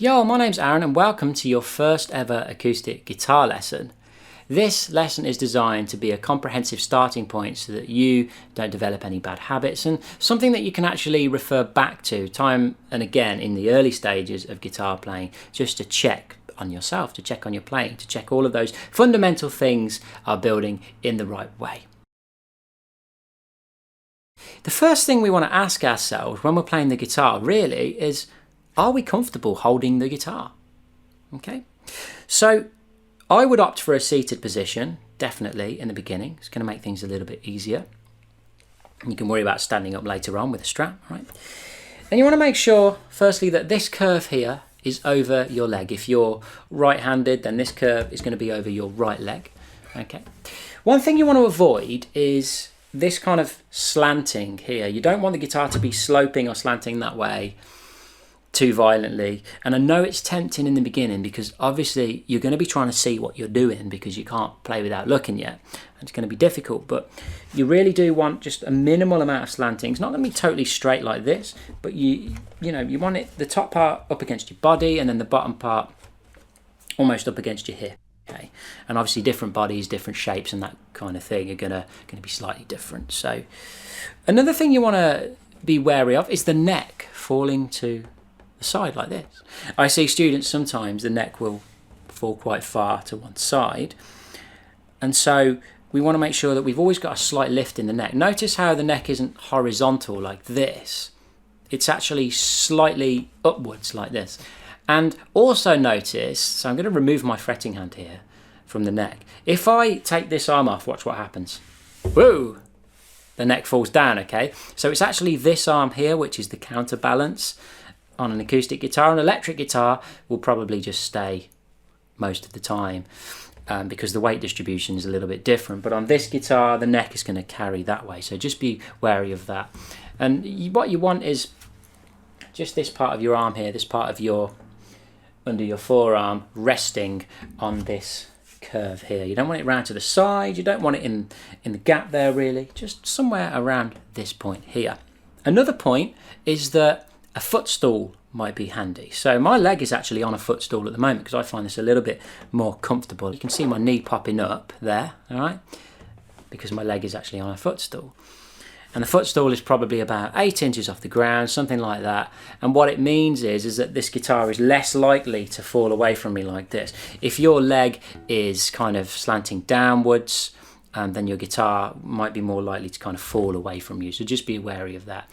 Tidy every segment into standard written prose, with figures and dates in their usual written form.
Yo, my name's Aaron and welcome to your first ever acoustic guitar lesson. This lesson is designed to be a comprehensive starting point so that you don't develop any bad habits and something that you can actually refer back to time and again in the early stages of guitar playing, just to check on yourself, to check on your playing, to check all of those fundamental things are building in the right way. The first thing we want to ask ourselves when we're playing the guitar really is, are we comfortable holding the guitar? Okay, so I would opt for a seated position, definitely in the beginning. It's going to make things a little bit easier. You can worry about standing up later on with a strap, right? And you want to make sure, firstly, that this curve here is over your leg. If you're right-handed, then this curve is going to be over your right leg. Okay. One thing you want to avoid is this kind of slanting here. You don't want the guitar to be sloping or slanting that way too violently. And I know it's tempting in the beginning because obviously you're going to be trying to see what you're doing because you can't play without looking yet. It's going to be difficult, but you really do want just a minimal amount of slanting. It's not going to be totally straight like this, but you want it, the top part up against your body and then the bottom part almost up against your hip. Okay, and obviously different bodies, different shapes and that kind of thing are gonna be slightly different. So another thing you want to be wary of is the neck falling to the side like this. I see students sometimes the neck will fall quite far to one side, and so we want to make sure that we've always got a slight lift in the neck. Notice how the neck isn't horizontal like this, it's actually slightly upwards like this. And also notice, so I'm going to remove my fretting hand here from the neck. If I take this arm off, watch what happens. Whoa! The neck falls down, okay? So it's actually this arm here, which is the counterbalance on an acoustic guitar. An electric guitar will probably just stay most of the time because the weight distribution is a little bit different. But on this guitar, the neck is going to carry that way. So just be wary of that. And what you want is just this part of your arm here, this part of your under your forearm resting on this curve here. You don't want it round to the side, you don't want it in the gap there really, just somewhere around this point here. Another point is that a footstool might be handy. So my leg is actually on a footstool at the moment because I find this a little bit more comfortable. You can see my knee popping up there, all right, because my leg is actually on a footstool. And the footstool is probably about 8 inches off the ground, something like that. And what it means is that this guitar is less likely to fall away from me like this. If your leg is kind of slanting downwards, then your guitar might be more likely to kind of fall away from you. So just be wary of that.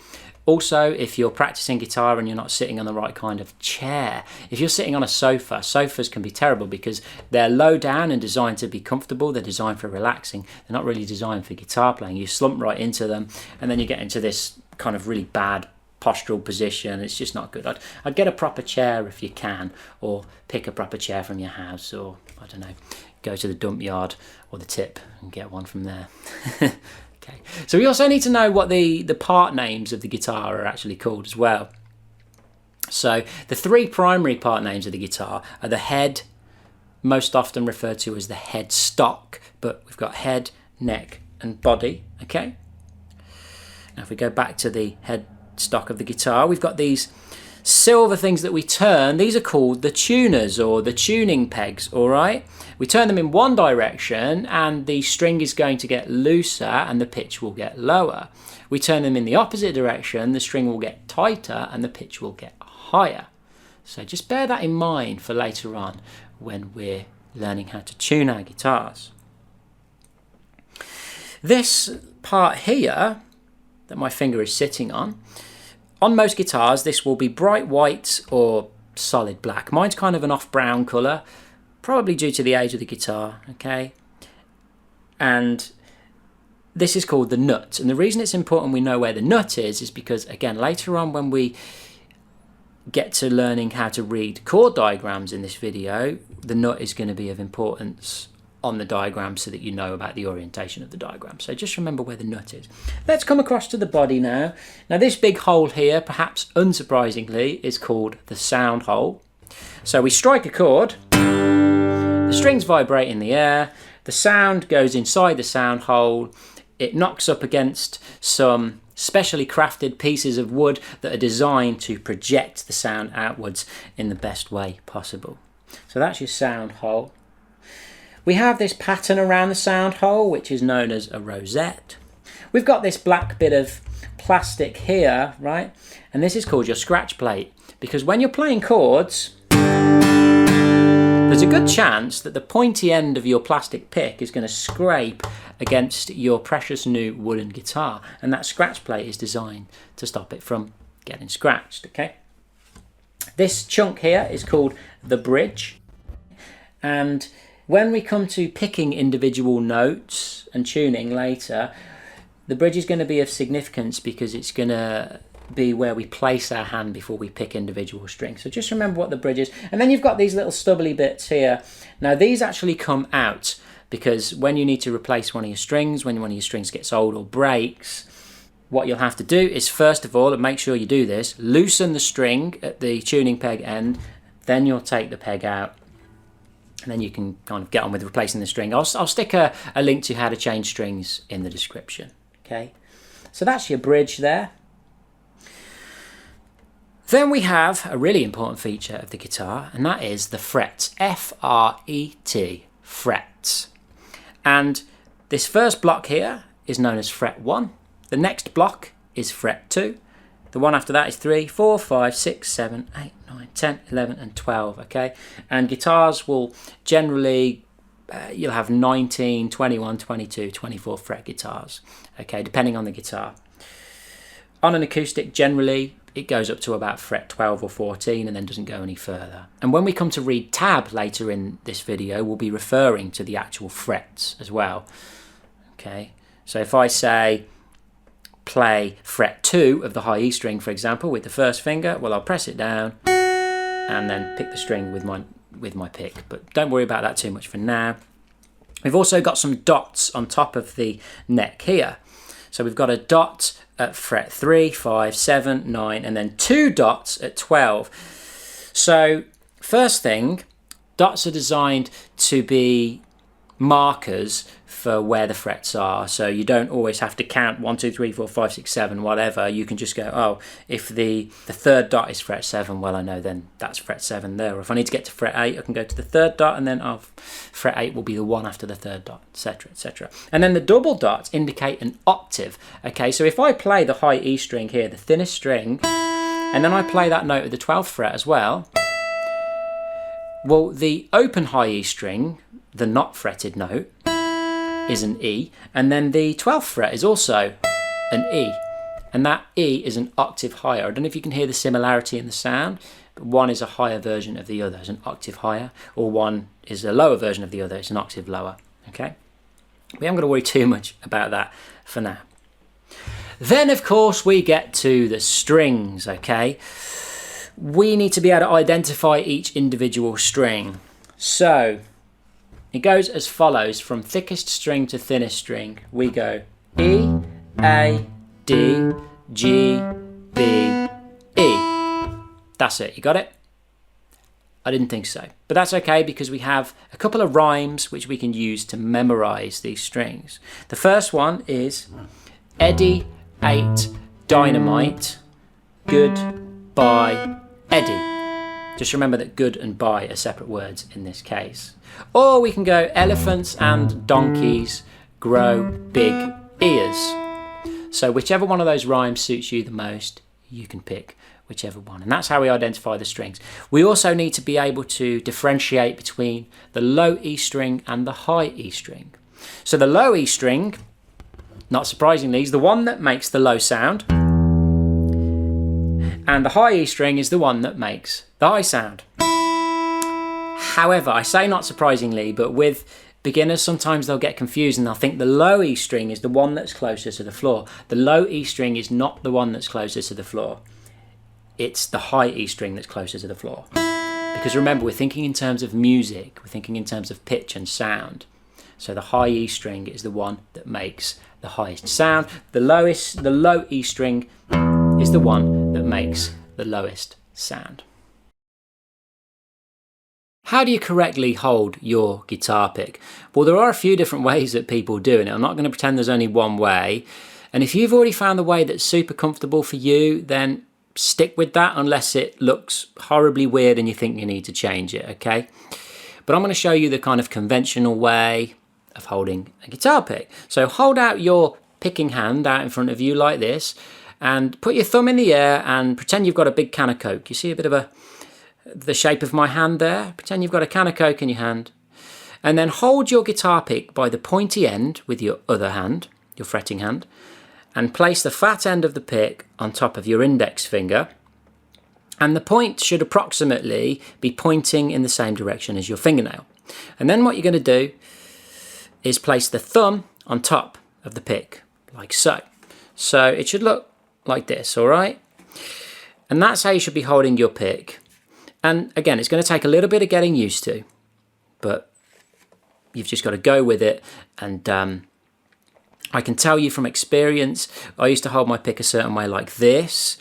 Also, if you're practicing guitar and you're not sitting on the right kind of chair, if you're sitting on a sofa, sofas can be terrible because they're low down and designed to be comfortable. They're designed for relaxing. They're not really designed for guitar playing. You slump right into them and then you get into this kind of really bad postural position. It's just not good. I'd get a proper chair if you can, or pick a proper chair from your house, or I don't know, go to the dump yard or the tip and get one from there. Okay. So we also need to know what the part names of the guitar are actually called as well. So the three primary part names of the guitar are the head, most often referred to as the head stock, but we've got head, neck and body. Okay. Now if we go back to the head stock of the guitar, we've got these silver things that we turn. These are called the tuners or the tuning pegs, all right? We turn them in one direction and the string is going to get looser and the pitch will get lower. We turn them in the opposite direction, the string will get tighter and the pitch will get higher. So just bear that in mind for later on when we're learning how to tune our guitars. This part here that my finger is sitting on most guitars, this will be bright white or solid black. Mine's kind of an off-brown colour, probably due to the age of the guitar, okay? And this is called the nut. And the reason it's important we know where the nut is because, again, later on when we get to learning how to read chord diagrams in this video, the nut is going to be of importance on the diagram so that you know about the orientation of the diagram. So just remember where the nut is. Let's come across to the body now. Now this big hole here, perhaps unsurprisingly, is called the sound hole. So we strike a chord, the strings vibrate in the air, the sound goes inside the sound hole, it knocks up against some specially crafted pieces of wood that are designed to project the sound outwards in the best way possible. So that's your sound hole. We have this pattern around the sound hole, which is known as a rosette. We've got this black bit of plastic here, right? And this is called your scratch plate, because when you're playing chords, there's a good chance that the pointy end of your plastic pick is going to scrape against your precious new wooden guitar, and that scratch plate is designed to stop it from getting scratched, okay? This chunk here is called the bridge, and when we come to picking individual notes and tuning later, the bridge is going to be of significance because it's going to be where we place our hand before we pick individual strings. So just remember what the bridge is. And then you've got these little stubbly bits here. Now these actually come out because when you need to replace one of your strings, when one of your strings gets old or breaks, what you'll have to do is, first of all, and make sure you do this, loosen the string at the tuning peg end, then you'll take the peg out, and then you can kind of get on with replacing the string. I'll stick a link to how to change strings in the description. Okay, so that's your bridge there. Then we have a really important feature of the guitar, and that is the frets. F-R-E-T, frets. And this first block here is known as fret 1. The next block is fret 2. The one after that is 3, 4, 5, 6, 7, 8, 9, 10, 11 and 12, okay? And guitars will generally, you'll have 19, 21, 22, 24 fret guitars, okay, depending on the guitar. On an acoustic, generally, it goes up to about fret 12 or 14 and then doesn't go any further. And when we come to read tab later in this video, we'll be referring to the actual frets as well, okay? So if I say, play fret 2 of the high E string, for example, with the first finger, well, I'll press it down and then pick the string with my pick. But don't worry about that too much for now. We've also got some dots on top of the neck here. So we've got a dot at fret 3, 5, 7, 9, and then 2 dots at 12. So first thing, dots are designed to be markers for where the frets are, so you don't always have to count 1, 2, 3, 4, 5, 6, 7, whatever. You can just go, oh, if the third dot is fret 7, well, I know then that's fret 7 there. Or if I need to get to fret 8, I can go to the third dot, and then fret 8 will be the one after the third dot, etc., etc. And then the double dots indicate an octave. Okay, so if I play the high E string here, the thinnest string, and then I play that note at the 12th fret as well, well, the open high E string, the not fretted note, is an E, and then the 12th fret is also an E, and that E is an octave higher. I don't know if you can hear the similarity in the sound, but one is a higher version of the other, it's an octave higher, or one is a lower version of the other, it's an octave lower, okay? We haven't got to worry too much about that for now. Then, of course, we get to the strings, okay? We need to be able to identify each individual string. So it goes as follows, from thickest string to thinnest string. We go E, A, D, G, B, E. That's it, you got it? I didn't think so, but that's okay because we have a couple of rhymes which we can use to memorize these strings. The first one is Eddie ate dynamite, goodbye Eddie. Just remember that good and bye are separate words in this case. Or we can go elephants and donkeys grow big ears. So whichever one of those rhymes suits you the most, you can pick whichever one. And that's how we identify the strings. We also need to be able to differentiate between the low E string and the high E string. So the low E string, not surprisingly, is the one that makes the low sound. And the high E string is the one that makes the high sound. However, I say not surprisingly, but with beginners, sometimes they'll get confused and they'll think the low E string is the one that's closer to the floor. The low E string is not the one that's closer to the floor. It's the high E string that's closer to the floor. Because remember, we're thinking in terms of music, we're thinking in terms of pitch and sound. So the high E string is the one that makes the highest sound. The low E string is the one that makes the lowest sound. How do you correctly hold your guitar pick? Well, there are a few different ways that people do it. I'm not going to pretend there's only one way. And if you've already found the way that's super comfortable for you, then stick with that unless it looks horribly weird and you think you need to change it, okay? But I'm going to show you the kind of conventional way of holding a guitar pick. So hold out your picking hand out in front of you like this and put your thumb in the air and pretend you've got a big can of Coke. You see a bit of the shape of my hand there? Pretend you've got a can of Coke in your hand. And then hold your guitar pick by the pointy end with your other hand, your fretting hand, and place the fat end of the pick on top of your index finger. And the point should approximately be pointing in the same direction as your fingernail. And then what you're going to do is place the thumb on top of the pick, like so. So it should look like this, all right? And that's how you should be holding your pick. And again, it's going to take a little bit of getting used to, but you've just got to go with it. And I can tell you from experience, I used to hold my pick a certain way like this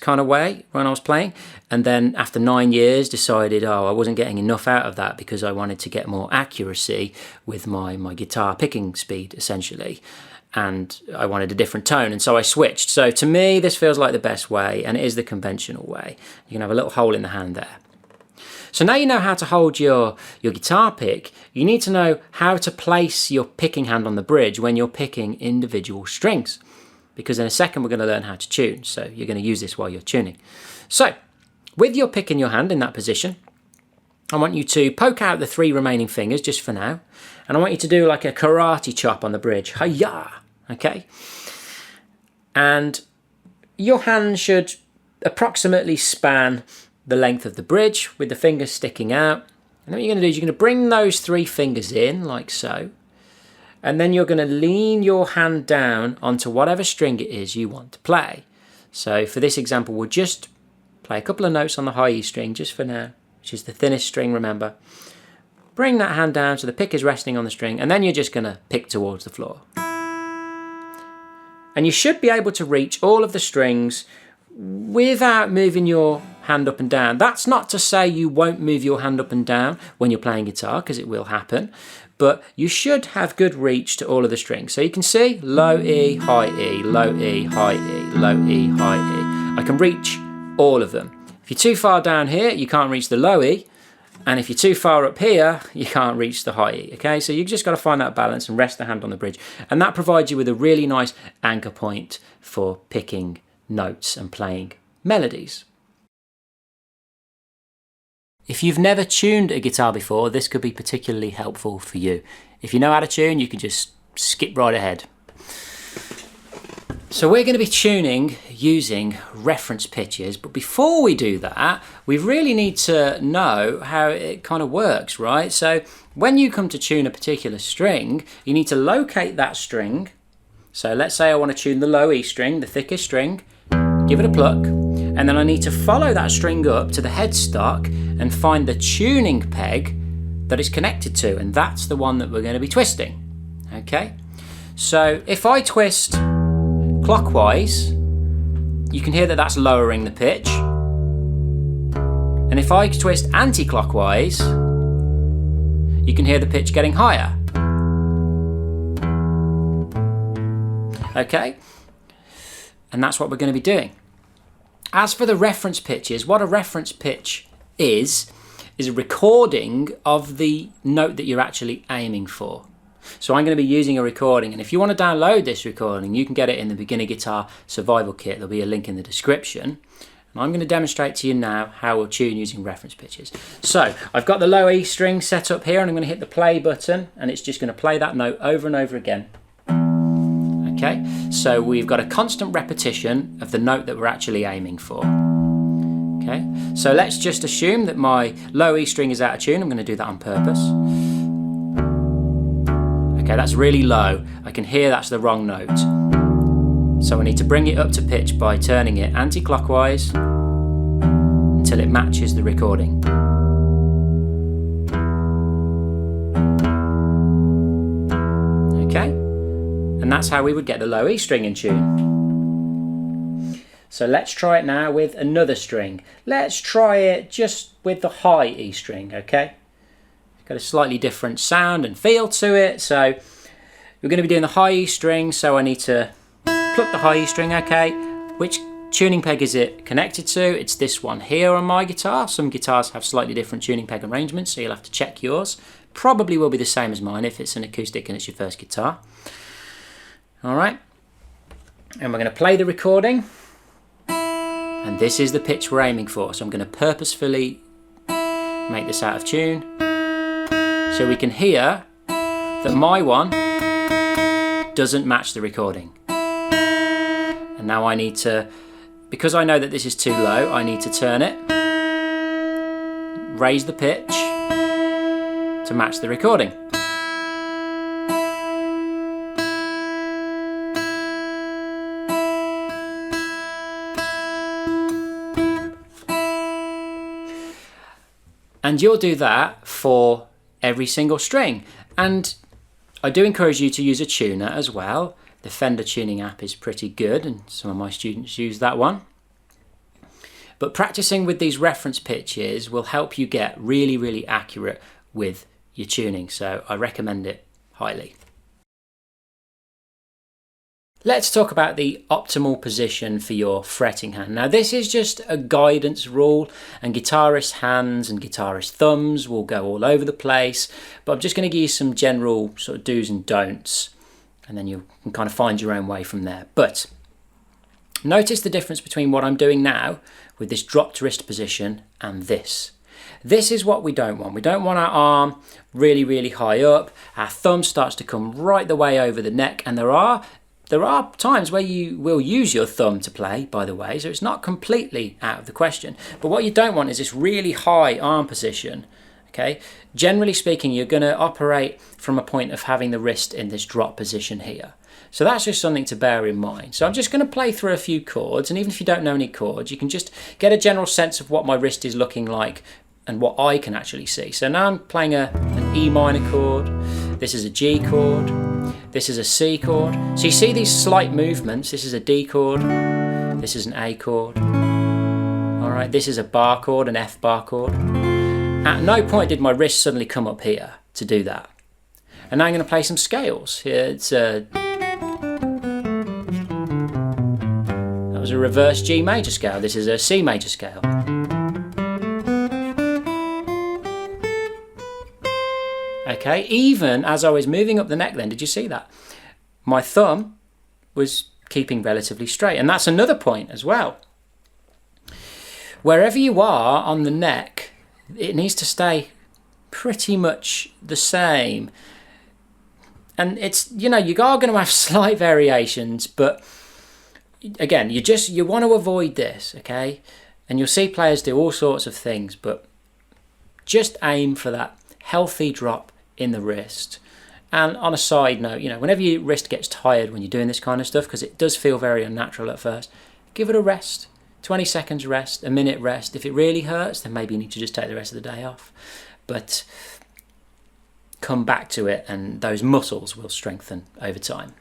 kind of way when I was playing. And then after 9 years decided, I wasn't getting enough out of that because I wanted to get more accuracy with my guitar picking speed, essentially. And I wanted a different tone, and so I switched. So to me, this feels like the best way, and it is the conventional way. You can have a little hole in the hand there. So now you know how to hold your guitar pick, you need to know how to place your picking hand on the bridge when you're picking individual strings. Because in a second we're going to learn how to tune, so you're going to use this while you're tuning. So, with your pick in your hand in that position, I want you to poke out the 3 remaining fingers just for now, and I want you to do like a karate chop on the bridge. Hi-ya! Okay? And your hand should approximately span the length of the bridge with the fingers sticking out. And then what you're going to do is you're going to bring those 3 fingers in like so. And then you're going to lean your hand down onto whatever string it is you want to play. So for this example, we'll just play a couple of notes on the high E string just for now, which is the thinnest string, remember. Bring that hand down so the pick is resting on the string, and then you're just going to pick towards the floor. And you should be able to reach all of the strings without moving your hand up and down. That's not to say you won't move your hand up and down when you're playing guitar, because it will happen, but you should have good reach to all of the strings. So you can see low E, high E, low E, high E, low E, high E. I can reach all of them. If you're too far down here, you can't reach the low E, and if you're too far up here, you can't reach the high E, okay? So you've just got to find that balance and rest the hand on the bridge, and that provides you with a really nice anchor point for picking notes and playing melodies. If you've never tuned a guitar before, this could be particularly helpful for you. If you know how to tune, you can just skip right ahead. So we're going to be tuning using reference pitches, but before we do that, we really need to know how it kind of works, right? So when you come to tune a particular string, you need to locate that string. So let's say I want to tune the low E string, the thickest string, give it a pluck, and then I need to follow that string up to the headstock and find the tuning peg that it's connected to, and that's the one that we're going to be twisting, okay? So if I twist clockwise, you can hear that that's lowering the pitch, and if I twist anti-clockwise, you can hear the pitch getting higher, okay? And that's what we're going to be doing. As for the reference pitches, what a reference pitch is a recording of the note that you're actually aiming for. So I'm going to be using a recording, and if you want to download this recording, you can get it in the Beginner Guitar Survival Kit. There'll be a link in the description. And I'm going to demonstrate to you now how we'll tune using reference pitches. So I've got the low E string set up here, and I'm going to hit the play button, and it's just going to play that note over and over again. Okay, so we've got a constant repetition of the note that we're actually aiming for. Okay, so let's just assume that my low E string is out of tune. I'm going to do that on purpose. Okay, that's really low. I can hear that's the wrong note. So I need to bring it up to pitch by turning it anti-clockwise until it matches the recording. Okay? And that's how we would get the low E string in tune. So let's try it now with another string. Let's try it just with the high E string, okay? It's got a slightly different sound and feel to it. So we're going to be doing the high E string, so I need to pluck the high E string, okay. Which tuning peg is it connected to? It's this one here on my guitar. Some guitars have slightly different tuning peg arrangements, so you'll have to check yours. Probably will be the same as mine if it's an acoustic and it's your first guitar. All right, and we're going to play the recording, and this is the pitch we're aiming for. So I'm going to purposefully make this out of tune so we can hear that my one doesn't match the recording. And now I need to, because I know that this is too low, I need to turn it, raise the pitch to match the recording. And you'll do that for every single string. And I do encourage you to use a tuner as well. The Fender tuning app is pretty good, and some of my students use that one. But practicing with these reference pitches will help you get really, really accurate with your tuning. So I recommend it highly. Let's talk about the optimal position for your fretting hand. Now this is just a guidance rule, and guitarist hands and guitarist thumbs will go all over the place, but I'm just going to give you some general sort of do's and don'ts, and then you can kind of find your own way from there. But notice the difference between what I'm doing now with this dropped wrist position and this. This is what we don't want. We don't want our arm really, really high up. Our thumb starts to come right the way over the neck, and there are times where you will use your thumb to play, by the way, so it's not completely out of the question. But what you don't want is this really high arm position, okay? Generally speaking, you're going to operate from a point of having the wrist in this drop position here. So that's just something to bear in mind. So I'm just going to play through a few chords, and even if you don't know any chords, you can just get a general sense of what my wrist is looking like and what I can actually see. So now I'm playing an E minor chord. This is a G chord. This is a C chord. So you see these slight movements. This is a D chord. This is an A chord. All right, this is a bar chord, an F bar chord. At no point did my wrist suddenly come up here to do that. And now I'm going to play some scales. Here it's that was a reverse G major scale. This is a C major scale. Okay, even as I was moving up the neck then, did you see that? My thumb was keeping relatively straight, and that's another point as well. Wherever you are on the neck, it needs to stay pretty much the same. And it's, you know, you are going to have slight variations, but again, you want to avoid this, okay? And you'll see players do all sorts of things, but just aim for that healthy drop in the wrist. And on a side note, you know, whenever your wrist gets tired when you're doing this kind of stuff, because it does feel very unnatural at first, give it a rest. 20 seconds rest, a minute rest. If it really hurts, then maybe you need to just take the rest of the day off. But come back to it, and those muscles will strengthen over time.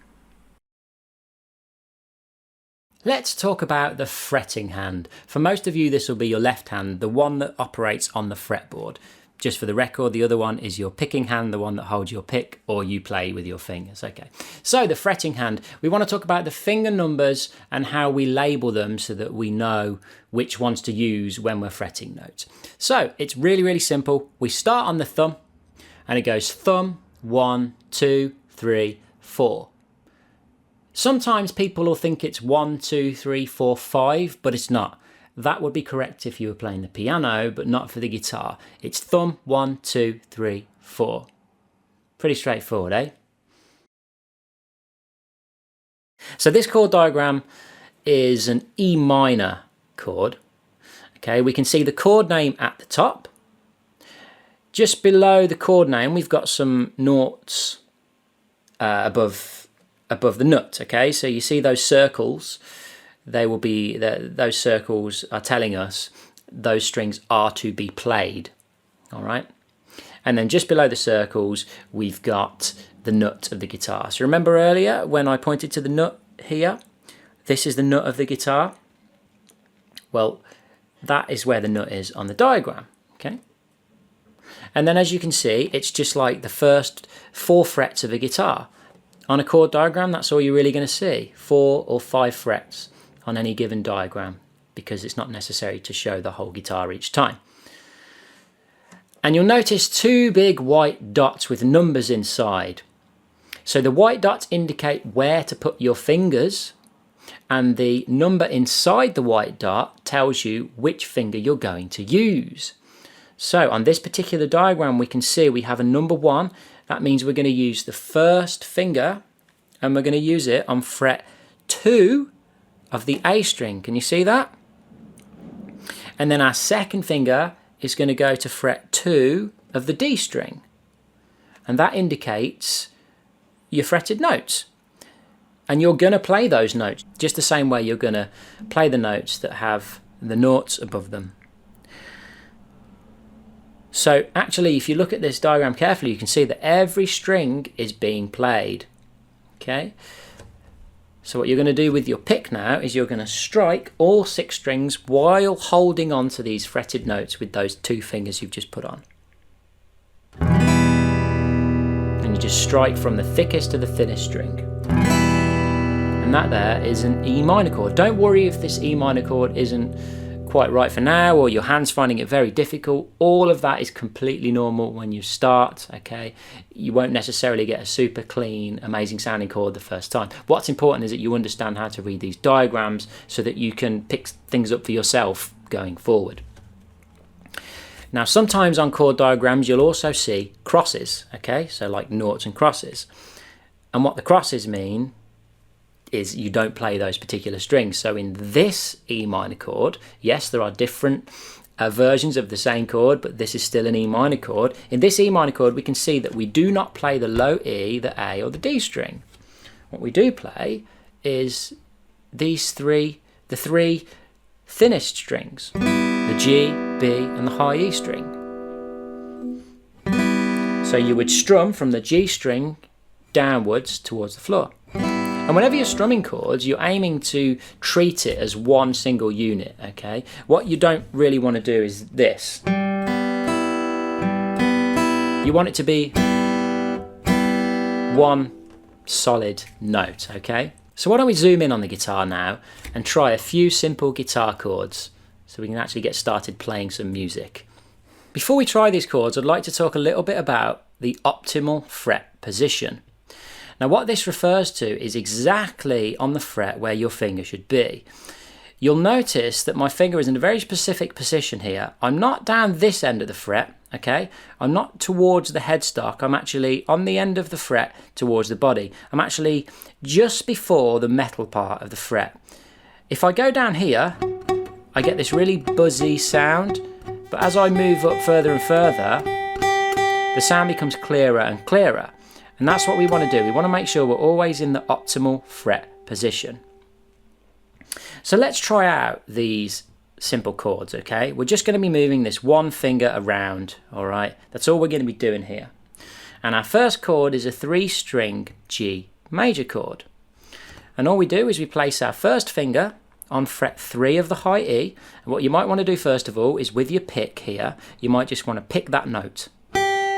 Let's talk about the fretting hand. For most of you, this will be your left hand, the one that operates on the fretboard. Just for the record, the other one is your picking hand, the one that holds your pick, or you play with your fingers. Okay. So the fretting hand, we want to talk about the finger numbers and how we label them so that we know which ones to use when we're fretting notes. So it's really, really simple. We start on the thumb, and it goes thumb, 1, 2, 3, 4. Sometimes people will think it's 1, 2, 3, 4, 5, but it's not. That would be correct if you were playing the piano, but not for the guitar. It's thumb, 1, 2, 3, 4. Pretty straightforward, eh? So this chord diagram is an E minor chord. Okay, we can see the chord name at the top. Just below the chord name, we've got some noughts above the nut. Okay, so you see those circles. They will be, those circles are telling us those strings are to be played, all right? And then just below the circles, we've got the nut of the guitar. So remember earlier when I pointed to the nut here? This is the nut of the guitar. Well, that is where the nut is on the diagram, okay? And then as you can see, it's just like the first 4 frets of a guitar. On a chord diagram, that's all you're really going to see, 4 or 5 frets on any given diagram, because it's not necessary to show the whole guitar each time. And you'll notice 2 big white dots with numbers inside. So the white dots indicate where to put your fingers, and the number inside the white dot tells you which finger you're going to use. So on this particular diagram, we can see we have a number 1. That means we're going to use the first finger, and we're going to use it on fret 2 of the A string. Can you see that? And then our second finger is going to go to fret 2 of the D string. And that indicates your fretted notes. And you're going to play those notes just the same way you're going to play the notes that have the noughts above them. So actually, if you look at this diagram carefully, you can see that every string is being played. Okay? So what you're going to do with your pick now is you're going to strike all 6 strings while holding on to these fretted notes with those 2 fingers you've just put on. And you just strike from the thickest to the thinnest string. And that there is an E minor chord. Don't worry if this E minor chord isn't quite right for now, or your hand's finding it very difficult. All of that is completely normal when you start, okay? You won't necessarily get a super clean, amazing sounding chord the first time. What's important is that you understand how to read these diagrams so that you can pick things up for yourself going forward. Now, sometimes on chord diagrams, you'll also see crosses, okay? So like noughts and crosses. And what the crosses mean is you don't play those particular strings. So in this E minor chord, yes, there are different versions of the same chord, but this is still an E minor chord. In this E minor chord, we can see that we do not play the low E, the A, or the D string. What we do play is the 3 thinnest strings, the G, B, and the high E string. So you would strum from the G string downwards towards the floor. And whenever you're strumming chords, you're aiming to treat it as one single unit, okay? What you don't really want to do is this. You want it to be one solid note, okay? So why don't we zoom in on the guitar now and try a few simple guitar chords so we can actually get started playing some music. Before we try these chords, I'd like to talk a little bit about the optimal fret position. Now what this refers to is exactly on the fret where your finger should be. You'll notice that my finger is in a very specific position here. I'm not down this end of the fret, okay? I'm not towards the headstock. I'm actually on the end of the fret towards the body. I'm actually just before the metal part of the fret. If I go down here, I get this really buzzy sound, but as I move up further and further, the sound becomes clearer and clearer. And that's what we want to do. We want to make sure we're always in the optimal fret position. So let's try out these simple chords, okay? We're just going to be moving this one finger around, all right? That's all we're going to be doing here. And our first chord is a 3-string G major chord. And all we do is we place our first finger on fret 3 of the high E. And what you might want to do first of all is with your pick here, you might just want to pick that note,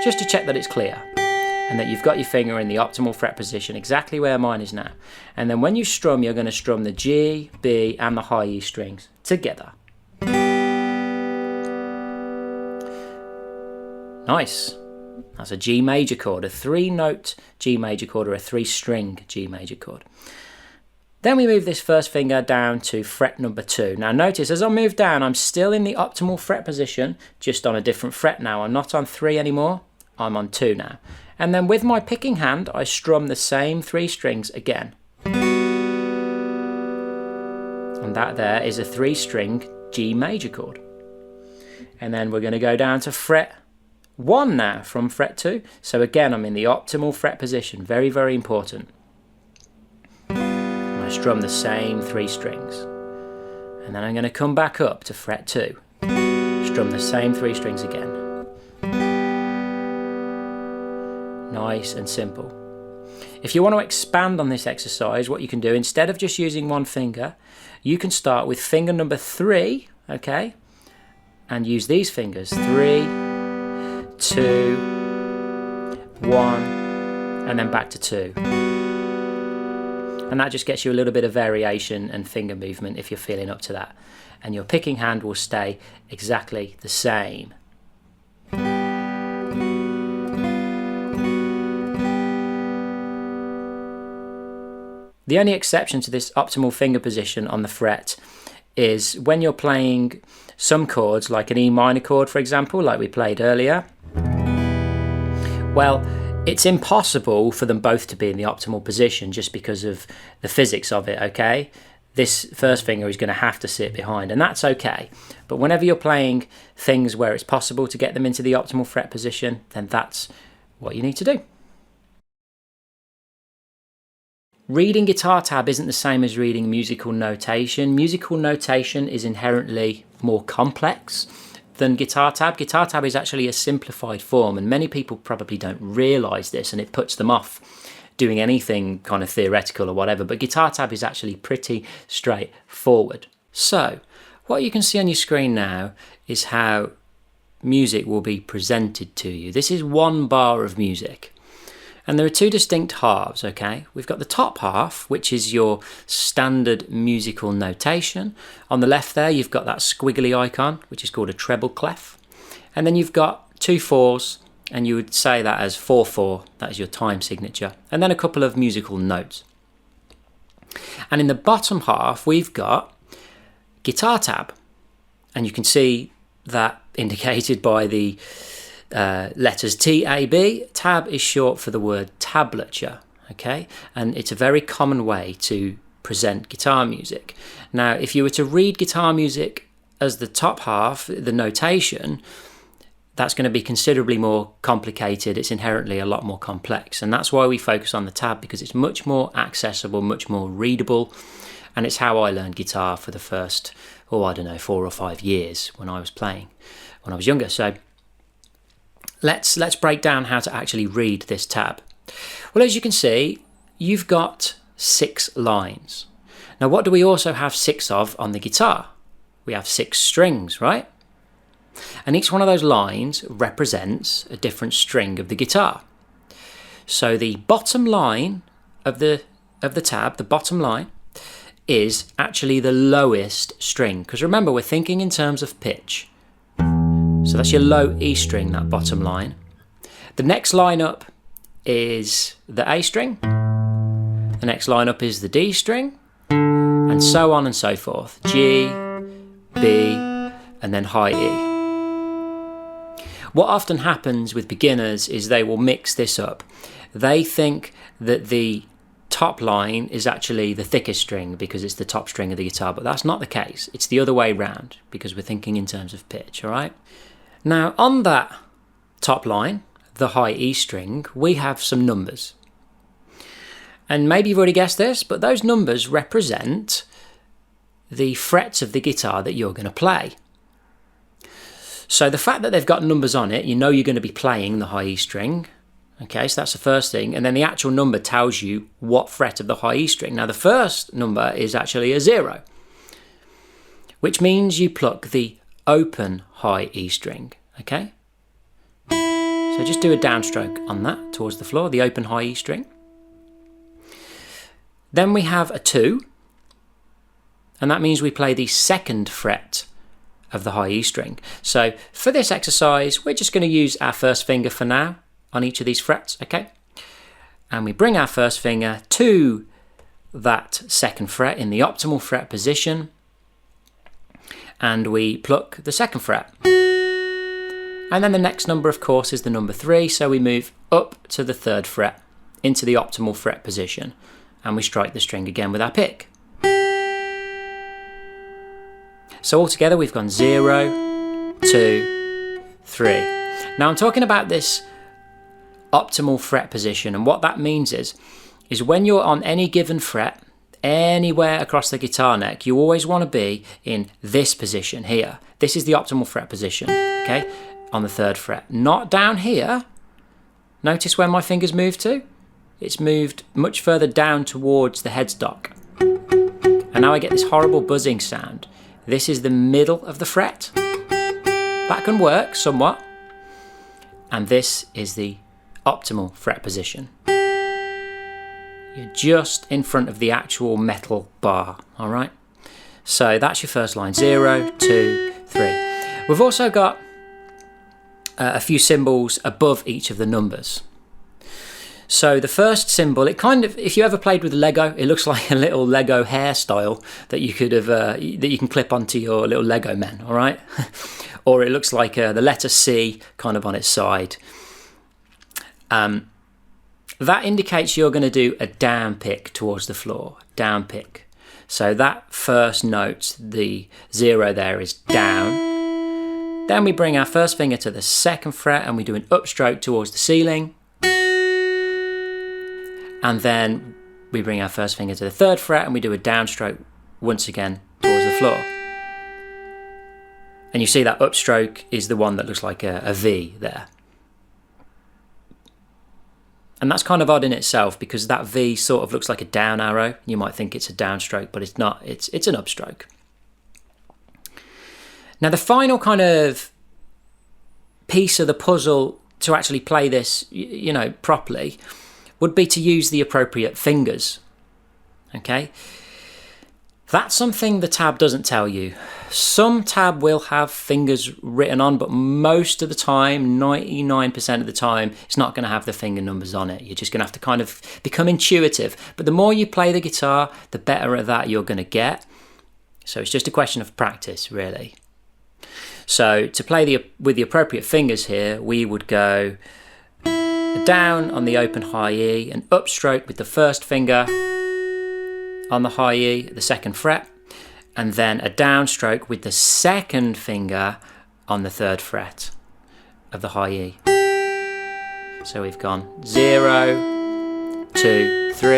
just to check that it's clear. And that you've got your finger in the optimal fret position, exactly where mine is now. And then when you strum, you're going to strum the G, B, and the high E strings together. Nice. That's a G major chord, a 3-note G major chord, or a 3-string G major chord. Then we move this first finger down to fret number 2. Now notice, as I move down, I'm still in the optimal fret position, just on a different fret now. I'm not on 3 anymore, I'm on 2 now. And then with my picking hand, I strum the same 3 strings again. And that there is a 3-string G major chord. And then we're going to go down to fret 1 now from fret 2. So again, I'm in the optimal fret position. Very, very important. And I strum the same 3 strings. And then I'm going to come back up to fret 2. Strum the same 3 strings again. Nice and simple. If you want to expand on this exercise, what you can do, instead of just using one finger, you can start with finger number 3, okay? And use these fingers, 3, 2, 1, and then back to 2. And that just gets you a little bit of variation and finger movement if you're feeling up to that. And your picking hand will stay exactly the same. The only exception to this optimal finger position on the fret is when you're playing some chords, like an E minor chord, for example, like we played earlier. Well, it's impossible for them both to be in the optimal position just because of the physics of it, okay? This first finger is going to have to sit behind, and that's okay. But whenever you're playing things where it's possible to get them into the optimal fret position, then that's what you need to do. Reading guitar tab isn't the same as reading musical notation. Musical notation is inherently more complex than guitar tab. Guitar tab is actually a simplified form, and many people probably don't realise this, and it puts them off doing anything kind of theoretical or whatever, but guitar tab is actually pretty straightforward. So what you can see on your screen now is how music will be presented to you. This is one bar of music. And there are two distinct halves, okay? We've got the top half, which is your standard musical notation. On the left there, you've got that squiggly icon, which is called a treble clef. And then you've got 2 4s, and you would say that as 4/4, that is your time signature. And then a couple of musical notes. And in the bottom half, we've got guitar tab. And you can see that indicated by the letters TAB. Tab is short for the word tablature, okay? And it's a very common way to present guitar music. Now, if you were to read guitar music as the top half, the notation, that's going to be considerably more complicated. It's inherently a lot more complex. And that's why we focus on the tab, because it's much more accessible, much more readable. And it's how I learned guitar for the first, 4 or 5 years when I was playing, when I was younger. So let's break down how to actually read this tab. Well, as you can see, you've got 6 lines. Now, what do we also have 6 of on the guitar? We have 6 strings, right? And each one of those lines represents a different string of the guitar. So the bottom line of the tab, the bottom line, is actually the lowest string. Because remember, we're thinking in terms of pitch. So that's your low E string, that bottom line. The next line up is the A string. The next line up is the D string. And so on and so forth. G, B, and then high E. What often happens with beginners is they will mix this up. They think that the top line is actually the thickest string because it's the top string of the guitar, but that's not the case. It's the other way round because we're thinking in terms of pitch, all right? Now, on that top line, the high E string, we have some numbers. And maybe you've already guessed this, but those numbers represent the frets of the guitar that you're going to play. So the fact that they've got numbers on it, you know you're going to be playing the high E string. Okay, so that's the first thing. And then the actual number tells you what fret of the high E string. Now, the first number is actually a 0, which means you pluck the open high E string, okay? So just do a downstroke on that towards the floor, the open high E string. Then we have a 2, and that means we play the 2nd fret of the high E string. So for this exercise, we're just going to use our first finger for now on each of these frets, okay? And we bring our first finger to that 2nd fret in the optimal fret position, and we pluck the 2nd fret. And then the next number, of course, is the number 3, so we move up to the 3rd fret into the optimal fret position, and we strike the string again with our pick. So altogether we've gone 0, 2, 3. Now I'm talking about this optimal fret position, and what that means is when you're on any given fret, anywhere across the guitar neck, you always want to be in this position here. This is the optimal fret position, okay, on the 3rd fret. Not down here. Notice where my fingers moved to? It's moved much further down towards the headstock. And now I get this horrible buzzing sound. This is the middle of the fret. That can work somewhat. And this is the optimal fret position. You're just in front of the actual metal bar, all right? So that's your first line, 0, 2, 3. We've also got a few symbols above each of the numbers. So the first symbol, it kind of, if you ever played with Lego, it looks like a little Lego hairstyle that you could have, that you can clip onto your little Lego men, all right? Or it looks like the letter C kind of on its side. That indicates you're going to do a down pick towards the floor, down pick. So that first note, the 0 there, is down. Then we bring our first finger to the 2nd fret and we do an upstroke towards the ceiling. And then we bring our first finger to the 3rd fret and we do a downstroke once again towards the floor. And you see that upstroke is the one that looks like a V there. And that's kind of odd in itself because that V sort of looks like a down arrow. You might think it's a downstroke, but it's not. It's an upstroke. Now the final kind of piece of the puzzle to actually play this, you know, properly would be to use the appropriate fingers. Okay? That's something the tab doesn't tell you. Some tab will have fingers written on, but most of the time, 99% of the time, it's not going to have the finger numbers on it. You're just going to have to kind of become intuitive. But the more you play the guitar, the better at that you're going to get. So it's just a question of practice, really. So to play with the appropriate fingers here, we would go down on the open high E, an upstroke with the first finger on the high E, the 2nd fret, and then a downstroke with the 2nd finger on the 3rd fret of the high E. So we've gone 0, 2, 3,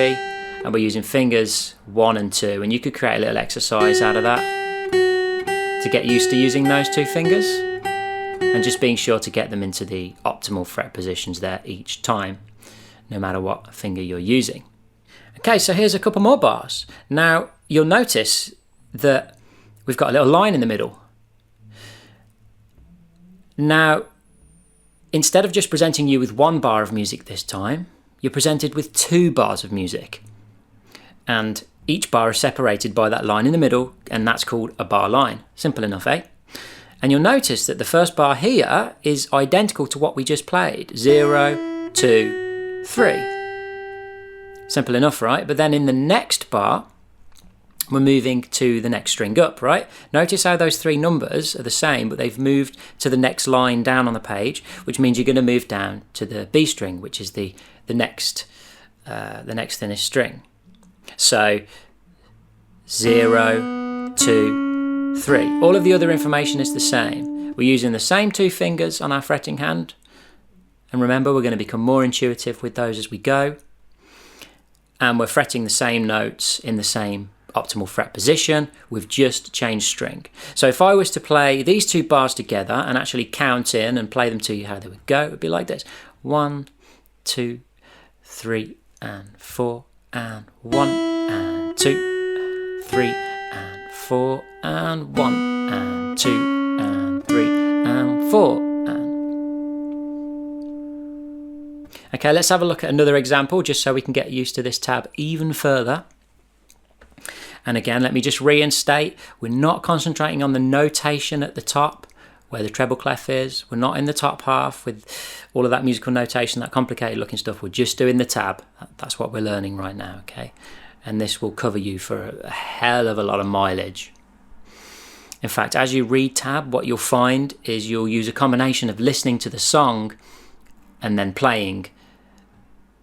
and we're using fingers 1 and 2, and you could create a little exercise out of that to get used to using those 2 fingers and just being sure to get them into the optimal fret positions there each time, no matter what finger you're using. Okay, so here's a couple more bars. Now, you'll notice that we've got a little line in the middle. Now, instead of just presenting you with 1 bar of music this time, you're presented with 2 bars of music. And each bar is separated by that line in the middle, and that's called a bar line. Simple enough, eh? And you'll notice that the first bar here is identical to what we just played. 0, 2, 3. Simple enough, right? But then in the next bar, we're moving to the next string up, right? Notice how those 3 numbers are the same, but they've moved to the next line down on the page, which means you're going to move down to the B string, which is the next thinnest string. So 0, 2, 3. All of the other information is the same. We're using the same 2 fingers on our fretting hand. And remember, we're going to become more intuitive with those as we go. And we're fretting the same notes in the same optimal fret position. We've just changed string. So if I was to play these 2 bars together and actually count in and play them to you how they would go, it would be like this. 1, 2, 3, and 4, and 1, and 2, 3, and 4, and 1, and 2, and 3, and 4. Okay, let's have a look at another example just so we can get used to this tab even further. And again, let me just reinstate, we're not concentrating on the notation at the top where the treble clef is. We're not in the top half with all of that musical notation, that complicated looking stuff. We're just doing the tab. That's what we're learning right now, okay? And this will cover you for a hell of a lot of mileage. In fact, as you read tab, what you'll find is you'll use a combination of listening to the song and then playing.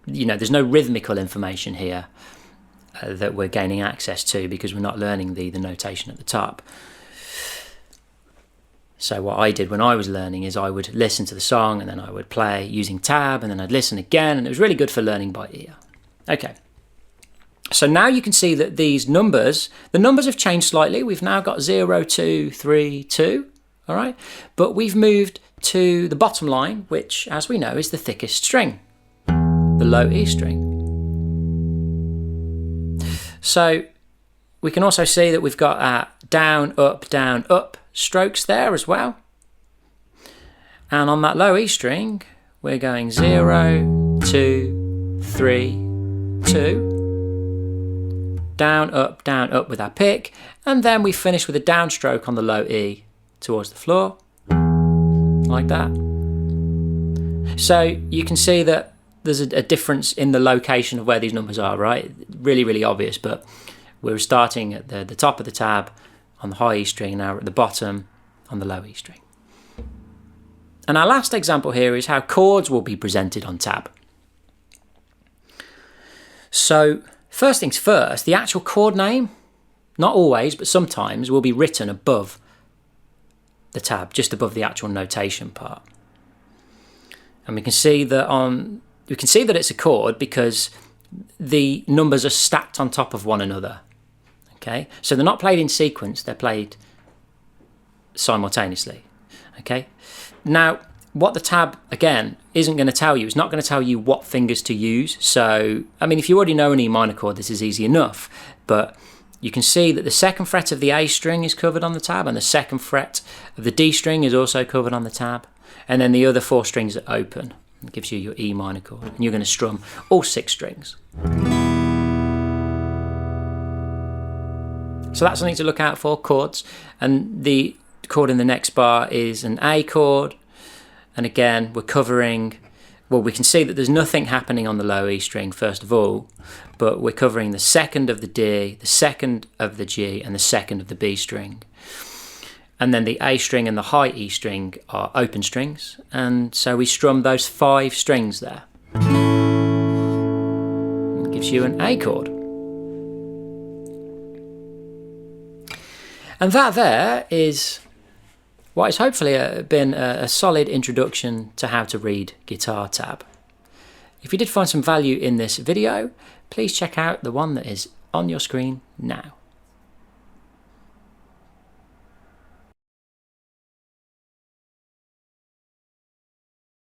You know, there's no rhythmical information here that we're gaining access to because we're not learning the notation at the top. So what I did when I was learning is I would listen to the song and then I would play using tab and then I'd listen again, and it was really good for learning by ear. Okay, so now you can see that these numbers, the numbers have changed slightly. We've now got 0, 2, 3, 2, all right? But we've moved to the bottom line, which, as we know, is the thickest string, the low E string. So we can also see that we've got our down, up strokes there as well. And on that low E string, we're going 0, 2, 3, 2. down, up with our pick, and then we finish with a downstroke on the low E towards the floor, like that. So you can see that there's a difference in the location of where these numbers are, right? Really, really obvious, but we're starting at the top of the tab on the high E string, now we're at the bottom on the low E string. And our last example here is how chords will be presented on tab. So first things first, the actual chord name, not always, but sometimes, will be written above the tab, just above the actual notation part. And we can see that it's a chord because the numbers are stacked on top of one another. Okay, so they're not played in sequence, they're played simultaneously. Okay, now what the tab, again, isn't going to tell you, it's not going to tell you what fingers to use. So, I mean, if you already know an E minor chord, this is easy enough, but you can see that the second fret of the A string is covered on the tab, and the second fret of the D string is also covered on the tab, and then the other 4 strings are open. It gives you your E minor chord, and you're going to strum all 6 strings. So that's something to look out for, chords. And the chord in the next bar is an A chord. And again, we're covering, well, we can see that there's nothing happening on the low E string, first of all, but we're covering the second of the D, the second of the G, and the second of the B string. And then the A string and the high E string are open strings. And so we strum those 5 strings there. It gives you an A chord. And that there is what has hopefully been a solid introduction to how to read guitar tab. If you did find some value in this video, please check out the one that is on your screen now.